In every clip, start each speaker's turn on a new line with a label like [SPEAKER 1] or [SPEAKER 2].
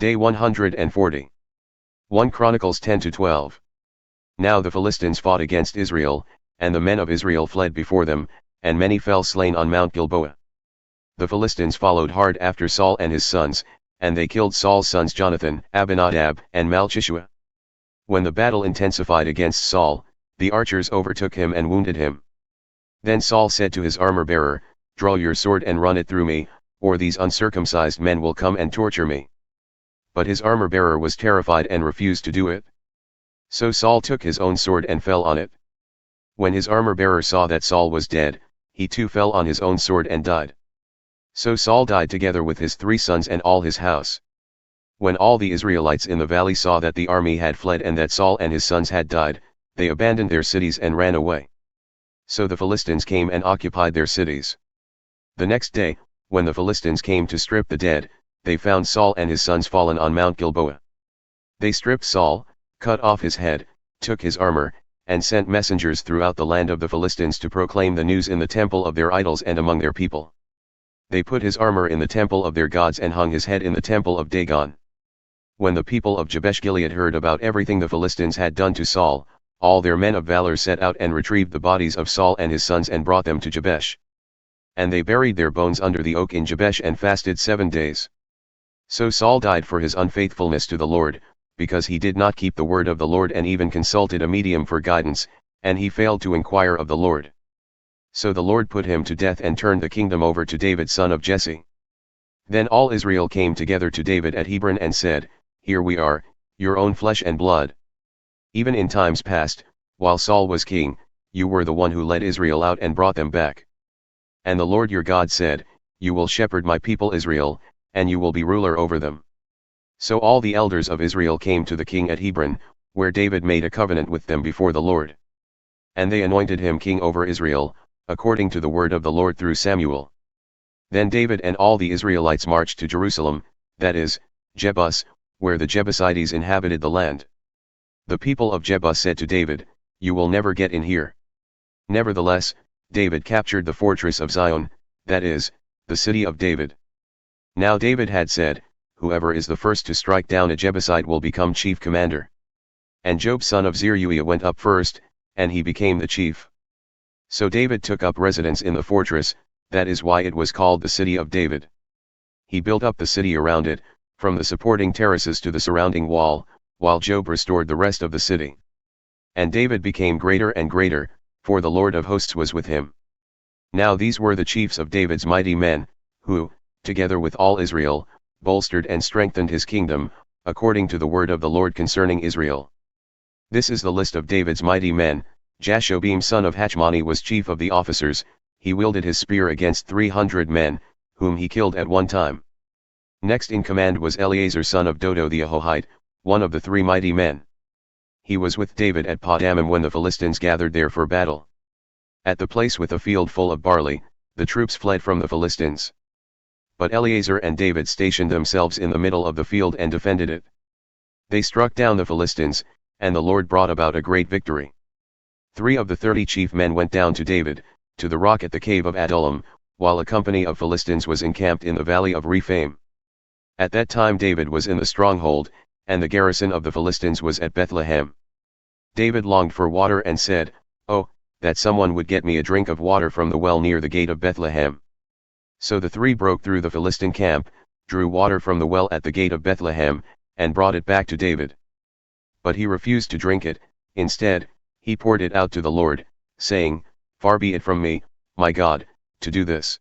[SPEAKER 1] Day 140. 1 Chronicles 10-12. Now the Philistines fought against Israel, and the men of Israel fled before them, and many fell slain on Mount Gilboa. The Philistines followed hard after Saul and his sons, and they killed Saul's sons Jonathan, Abinadab, and Malchishua. When the battle intensified against Saul, the archers overtook him and wounded him. Then Saul said to his armor-bearer, "Draw your sword and run it through me, or these uncircumcised men will come and torture me." But his armor-bearer was terrified and refused to do it. So Saul took his own sword and fell on it. When his armor-bearer saw that Saul was dead, he too fell on his own sword and died. So Saul died together with his 3 sons and all his house. When all the Israelites in the valley saw that the army had fled and that Saul and his sons had died, they abandoned their cities and ran away. So the Philistines came and occupied their cities. The next day, when the Philistines came to strip the dead, they found Saul and his sons fallen on Mount Gilboa. They stripped Saul, cut off his head, took his armor, and sent messengers throughout the land of the Philistines to proclaim the news in the temple of their idols and among their people. They put his armor in the temple of their gods and hung his head in the temple of Dagon. When the people of Jabesh-gilead heard about everything the Philistines had done to Saul, all their men of valor set out and retrieved the bodies of Saul and his sons and brought them to Jabesh. And they buried their bones under the oak in Jabesh and fasted 7 days. So Saul died for his unfaithfulness to the Lord, because he did not keep the word of the Lord and even consulted a medium for guidance, and he failed to inquire of the Lord. So the Lord put him to death and turned the kingdom over to David son of Jesse. Then all Israel came together to David at Hebron and said, "Here we are, your own flesh and blood. Even in times past, while Saul was king, you were the one who led Israel out and brought them back. And the Lord your God said, You will shepherd my people Israel, and you will be ruler over them." So all the elders of Israel came to the king at Hebron, where David made a covenant with them before the Lord. And they anointed him king over Israel, according to the word of the Lord through Samuel. Then David and all the Israelites marched to Jerusalem, that is, Jebus, where the Jebusites inhabited the land. The people of Jebus said to David, "You will never get in here." Nevertheless, David captured the fortress of Zion, that is, the city of David. Now David had said, "Whoever is the first to strike down a Jebusite will become chief commander." And Joab son of Zeruiah went up first, and he became the chief. So David took up residence in the fortress, that is why it was called the city of David. He built up the city around it, from the supporting terraces to the surrounding wall, while Joab restored the rest of the city. And David became greater and greater, for the Lord of hosts was with him. Now these were the chiefs of David's mighty men, who, together with all Israel, bolstered and strengthened his kingdom, according to the word of the Lord concerning Israel. This is the list of David's mighty men. Jashobeam son of Hachmoni was chief of the officers. He wielded his spear against 300 men, whom he killed at one time. Next in command was Eleazar son of Dodo the Ahohite, one of the 3 mighty men. He was with David at Pas-dammim when the Philistines gathered there for battle. At the place with a field full of barley, the troops fled from the Philistines. But Eleazar and David stationed themselves in the middle of the field and defended it. They struck down the Philistines, and the Lord brought about a great victory. 3 of the 30 chief men went down to David, to the rock at the cave of Adullam, while a company of Philistines was encamped in the Valley of Rephaim. At that time David was in the stronghold, and the garrison of the Philistines was at Bethlehem. David longed for water and said, "Oh, that someone would get me a drink of water from the well near the gate of Bethlehem." So the 3 broke through the Philistine camp, drew water from the well at the gate of Bethlehem, and brought it back to David. But he refused to drink it. Instead, he poured it out to the Lord, saying, "Far be it from me, my God, to do this.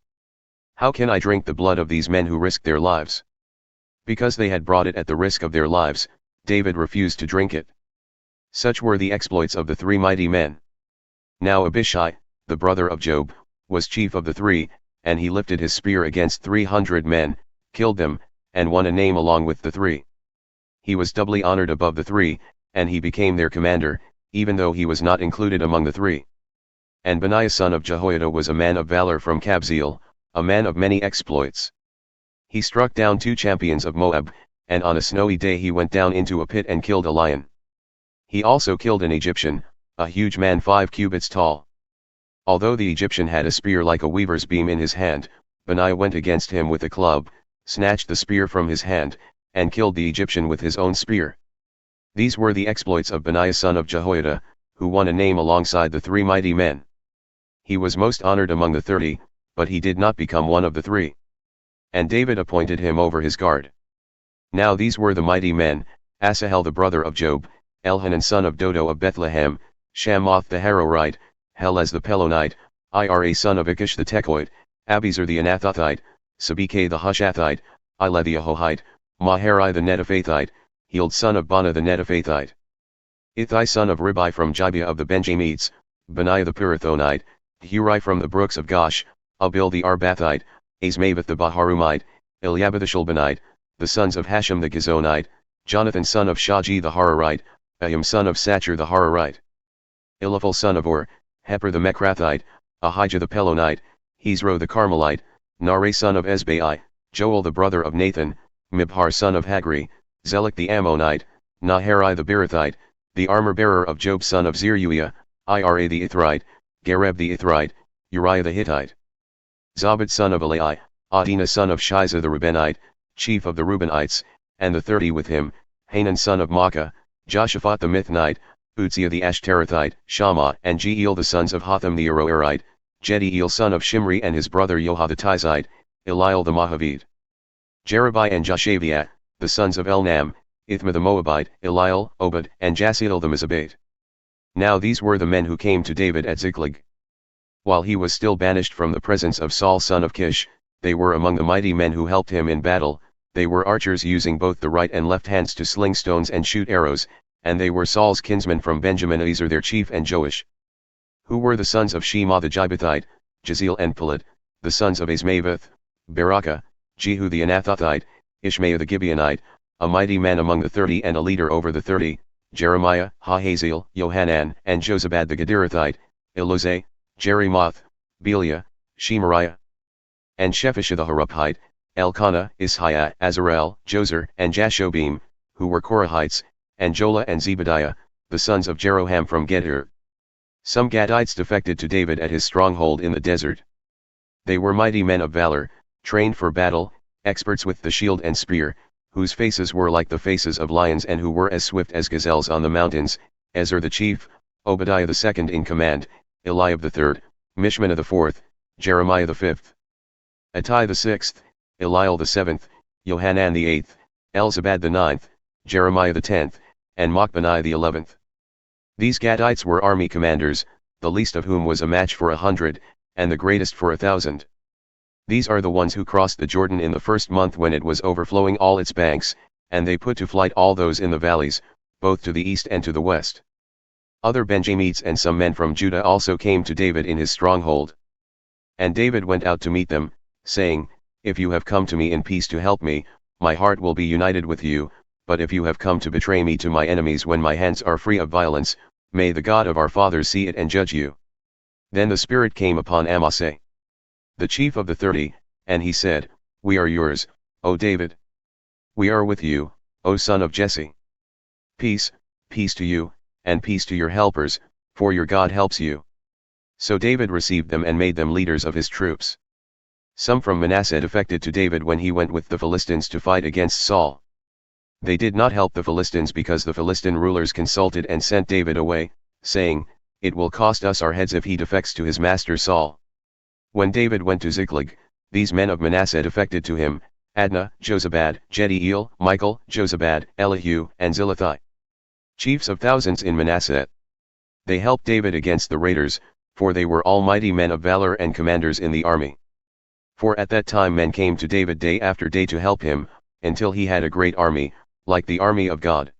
[SPEAKER 1] How can I drink the blood of these men who risked their lives?" Because they had brought it at the risk of their lives, David refused to drink it. Such were the exploits of the 3 mighty men. Now Abishai, the brother of Joab, was chief of the 3, and he lifted his spear against 300 men, killed them, and won a name along with the 3. He was doubly honored above the 3, and he became their commander, even though he was not included among the 3. And Benaiah son of Jehoiada was a man of valor from Kabzeel, a man of many exploits. He struck down 2 champions of Moab, and on a snowy day he went down into a pit and killed a lion. He also killed an Egyptian, a huge man 5 cubits tall. Although the Egyptian had a spear like a weaver's beam in his hand, Benaiah went against him with a club, snatched the spear from his hand, and killed the Egyptian with his own spear. These were the exploits of Benaiah son of Jehoiada, who won a name alongside the 3 mighty men. He was most honored among the 30, but he did not become one of the 3. And David appointed him over his guard. Now these were the mighty men: Asahel the brother of Job, Elhanan son of Dodo of Bethlehem, Shammoth the Harorite, Helez the Pelonite, Ira son of Achish the Tekoite, Abiezer the Anathothite, Sabekah the Hushathite, Ile the Ahohite, Maharai the Netophathite, Heald son of Bana the Netophathite, Ithai son of Ribai from Gibeah of the Benjamites, Benaiah the Pirathonite, Hurai from the brooks of Gosh, Abil the Arbathite, Asmaveth the Baharumite, Eliab the Shulbanite, the sons of Hashem the Gizonite, Jonathan son of Shaji the Hararite, Ahim son of Sachar the Hararite, Eliphal son of Ur, Heper the Mechrathite, Ahijah the Pelonite, Hezro the Carmelite, Nare son of Ezbai, Joel the brother of Nathan, Mibhar son of Hagri, Zelek the Ammonite, Naharai the Beerothite, the armor-bearer of Job son of Zeruiah, Ira the Ithrite, Gareb the Ithrite, Uriah the Hittite, Zabad son of Elai, Adina son of Shiza the Reubenite, chief of the Reubenites, and the 30 with him, Hanan son of Makkah, Joshaphat the Mithnite, Uzziah the Ashterathite, Shammah and Jeiel the sons of Hotham the Aroerite, Jediel son of Shimri and his brother Yoha the Tizite, Eliel the Mahavite, Jerubai and Jashobeam, the sons of Elnam, Ithma the Moabite, Eliel, Obed, and Jasiel the Mizabite. Now these were the men who came to David at Ziklag. While he was still banished from the presence of Saul son of Kish, they were among the mighty men who helped him in battle. They were archers using both the right and left hands to sling stones and shoot arrows, and they were Saul's kinsmen from Benjamin, Ezer their chief, and Joash. Who were the sons of Shema the Jebuthite, Jaziel and Pelet, the sons of Asmaveth, Barakah, Jehu the Anathothite, Ishmael the Gibeonite, a mighty man among the 30 and a leader over the 30, Jeremiah, Hahaziel, Johanan, and Jozabad the Gederathite, Elozeh, Jerimoth, Beliah, Shemariah, and Shephisha the Haruphite, Elkanah, Ishiah, Azarel, Jozer, and Jashobeam, who were Korahites, and Jola and Zebadiah, the sons of Jeroham from Geder. Some Gadites defected to David at his stronghold in the desert. They were mighty men of valor, trained for battle, experts with the shield and spear, whose faces were like the faces of lions and who were as swift as gazelles on the mountains, Ezer the chief, Obadiah the second in command, Eliab the third, Mishmannah the fourth, Jeremiah the fifth, Attai the sixth, Eliel the seventh, Johanan the eighth, Elzabad the ninth, Jeremiah the 10th, and Machbani the 11th. These Gadites were army commanders, the least of whom was a match for 100, and the greatest for 1,000. These are the ones who crossed the Jordan in the first month when it was overflowing all its banks, and they put to flight all those in the valleys, both to the east and to the west. Other Benjamites and some men from Judah also came to David in his stronghold. And David went out to meet them, saying, "If you have come to me in peace to help me, my heart will be united with you, but if you have come to betray me to my enemies when my hands are free of violence, may the God of our fathers see it and judge you." Then the Spirit came upon Amasai, the chief of the 30, and he said, "We are yours, O David. We are with you, O son of Jesse. Peace, peace to you, and peace to your helpers, for your God helps you." So David received them and made them leaders of his troops. Some from Manasseh defected to David when he went with the Philistines to fight against Saul. They did not help the Philistines because the Philistine rulers consulted and sent David away, saying, "It will cost us our heads if he defects to his master Saul." When David went to Ziklag, these men of Manasseh defected to him: Adnah, Jozabad, Jediel, Michael, Jozabad, Elihu, and Zillethai, chiefs of thousands in Manasseh. They helped David against the raiders, for they were all mighty men of valor and commanders in the army. For at that time men came to David day after day to help him, until he had a great army, like the army of God.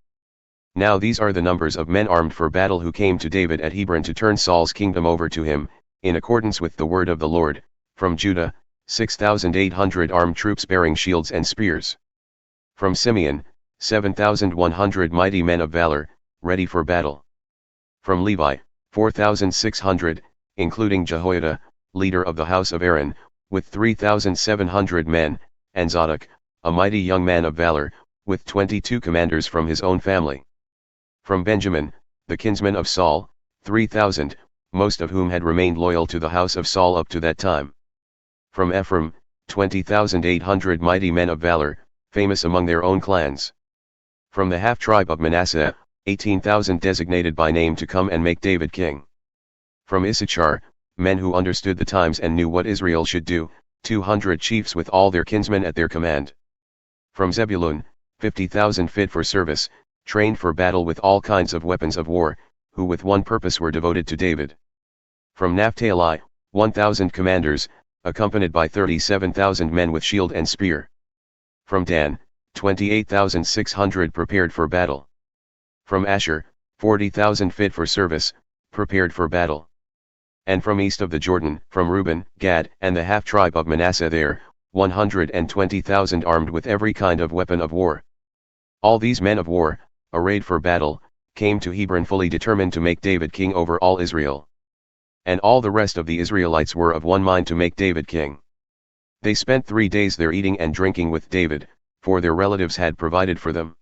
[SPEAKER 1] Now these are the numbers of men armed for battle who came to David at Hebron to turn Saul's kingdom over to him, in accordance with the word of the Lord: from Judah, 6,800 armed troops bearing shields and spears. From Simeon, 7,100 mighty men of valor, ready for battle. From Levi, 4,600, including Jehoiada, leader of the house of Aaron, with 3,700 men, and Zadok, a mighty young man of valor, with 22 commanders from his own family. From Benjamin, the kinsman of Saul, 3,000, most of whom had remained loyal to the house of Saul up to that time. From Ephraim, 20,800 mighty men of valor, famous among their own clans. From the half-tribe of Manasseh, 18,000 designated by name to come and make David king. From Issachar, men who understood the times and knew what Israel should do, 200 chiefs with all their kinsmen at their command. From Zebulun, 50,000 fit for service, trained for battle with all kinds of weapons of war, who with one purpose were devoted to David. From Naphtali, 1,000 commanders, accompanied by 37,000 men with shield and spear. From Dan, 28,600 prepared for battle. From Asher, 40,000 fit for service, prepared for battle. And from east of the Jordan, from Reuben, Gad, and the half-tribe of Manasseh there, 120,000 armed with every kind of weapon of war. All these men of war, arrayed for battle, came to Hebron fully determined to make David king over all Israel. And all the rest of the Israelites were of one mind to make David king. They spent 3 days there eating and drinking with David, for their relatives had provided for them.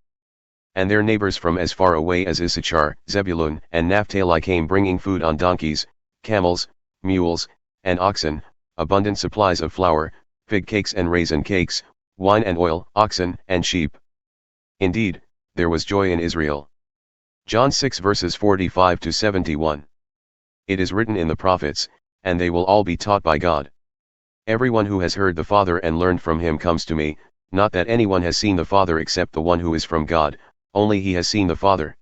[SPEAKER 1] And their neighbors from as far away as Issachar, Zebulun, and Naphtali came bringing food on donkeys, camels, mules, and oxen, abundant supplies of flour, fig cakes and raisin cakes, wine and oil, oxen and sheep. Indeed, there was joy in Israel. John 6 verses 45 to 71. It is written in the prophets, and they will all be taught by God. Everyone who has heard the Father and learned from him comes to me, not that anyone has seen the Father except the one who is from God, only he has seen the Father.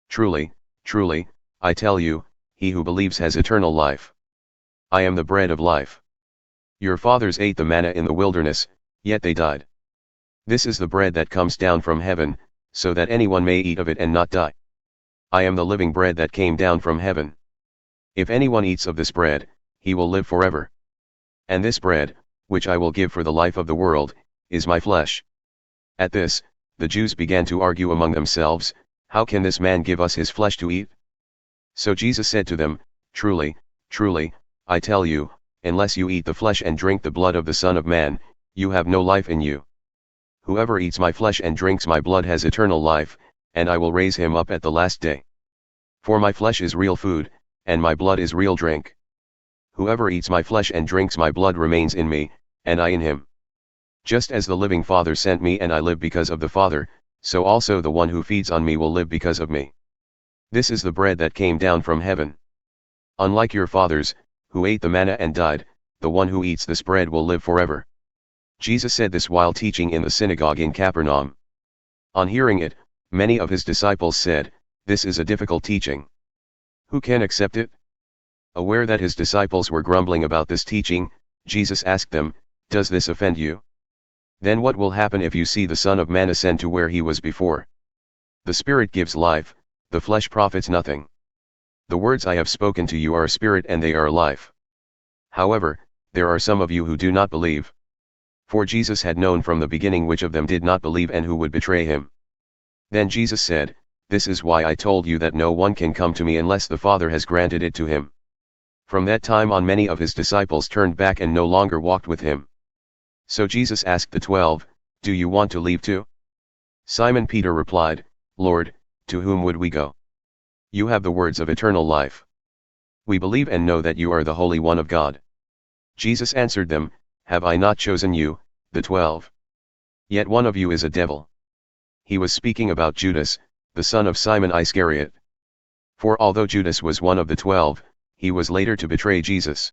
[SPEAKER 1] Truly, truly, I tell you, he who believes has eternal life. I am the bread of life. Your fathers ate the manna in the wilderness, yet they died. This is the bread that comes down from heaven, so that anyone may eat of it and not die. I am the living bread that came down from heaven. If anyone eats of this bread, he will live forever. And this bread, which I will give for the life of the world, is my flesh. At this, the Jews began to argue among themselves, how can this man give us his flesh to eat? So Jesus said to them, Truly, truly, I tell you, unless you eat the flesh and drink the blood of the Son of Man, you have no life in you. Whoever eats my flesh and drinks my blood has eternal life, and I will raise him up at the last day. For my flesh is real food, and my blood is real drink. Whoever eats my flesh and drinks my blood remains in me, and I in him. Just as the living Father sent me and I live because of the Father, so also the one who feeds on me will live because of me. This is the bread that came down from heaven. Unlike your fathers, who ate the manna and died, the one who eats this bread will live forever. Jesus said this while teaching in the synagogue in Capernaum. On hearing it, many of his disciples said, This is a difficult teaching. Who can accept it? Aware that his disciples were grumbling about this teaching, Jesus asked them, Does this offend you? Then what will happen if you see the Son of Man ascend to where he was before? The Spirit gives life, the flesh profits nothing. The words I have spoken to you are spirit and they are life. However, there are some of you who do not believe. For Jesus had known from the beginning which of them did not believe and who would betray him. Then Jesus said, This is why I told you that no one can come to me unless the Father has granted it to him. From that time on many of his disciples turned back and no longer walked with him. So Jesus asked the 12, Do you want to leave too? Simon Peter replied, Lord, to whom would we go? You have the words of eternal life. We believe and know that you are the Holy One of God. Jesus answered them, Have I not chosen you, the 12? Yet one of you is a devil. He was speaking about Judas, the son of Simon Iscariot. For although Judas was one of the 12, he was later to betray Jesus.